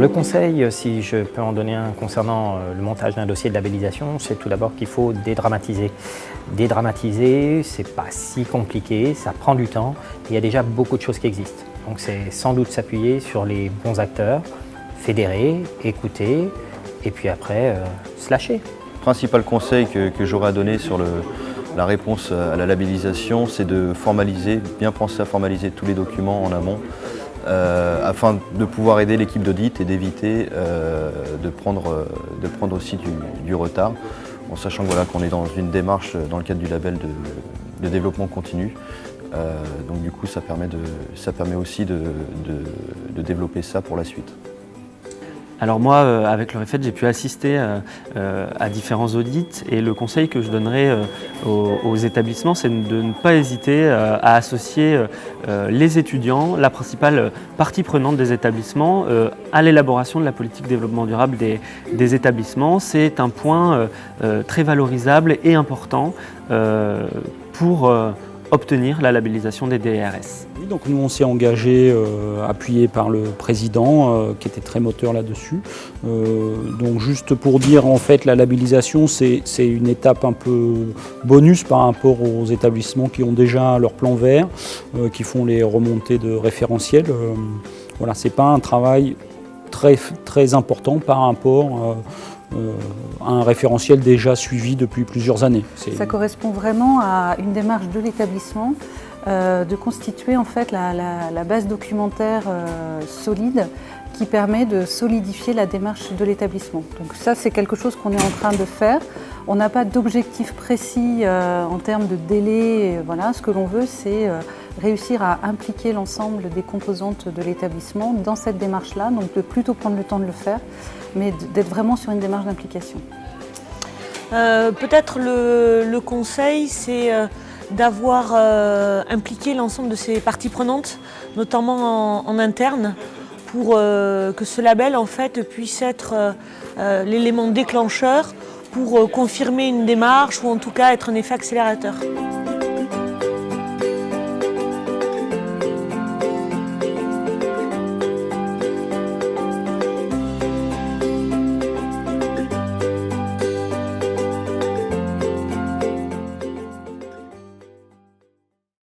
le conseil, si je peux en donner un concernant le montage d'un dossier de labellisation, c'est tout d'abord qu'il faut dédramatiser. Dédramatiser, c'est pas si compliqué, ça prend du temps, il y a déjà beaucoup de choses qui existent. Donc c'est sans doute s'appuyer sur les bons acteurs, fédérer, écouter, et puis après se lâcher. Le principal conseil que j'aurais à donner sur la réponse à la labellisation, c'est de formaliser, bien penser à formaliser tous les documents en amont, afin de pouvoir aider l'équipe d'audit et d'éviter de prendre aussi du retard, en sachant que, voilà, qu'on est dans une démarche dans le cadre du label de développement continu. Donc du coup, ça permet aussi de développer ça pour la suite. Alors moi, avec le REFET, j'ai pu assister à différents audits et le conseil que je donnerais aux établissements, c'est de ne pas hésiter à associer les étudiants, la principale partie prenante des établissements, à l'élaboration de la politique développement durable des établissements. C'est un point très valorisable et important pour obtenir la labellisation des DRS. Donc nous on s'est engagé, appuyé par le président qui était très moteur là-dessus. Donc juste pour dire, en fait, la labellisation c'est une étape un peu bonus par rapport aux établissements qui ont déjà leur plan vert, qui font les remontées de référentiels. Voilà, c'est pas un travail très important par rapport à un référentiel déjà suivi depuis plusieurs années. Ça correspond vraiment à une démarche de l'établissement de constituer en fait la base documentaire solide qui permet de solidifier la démarche de l'établissement. Donc ça, c'est quelque chose qu'on est en train de faire. On n'a pas d'objectif précis en termes de délai. Voilà, ce que l'on veut, c'est réussir à impliquer l'ensemble des composantes de l'établissement dans cette démarche-là, donc de plutôt prendre le temps de le faire, mais d'être vraiment sur une démarche d'implication. Peut-être le conseil, c'est d'avoir impliqué l'ensemble de ces parties prenantes, notamment en interne, pour que ce label en fait puisse être l'élément déclencheur pour confirmer une démarche ou en tout cas être un effet accélérateur.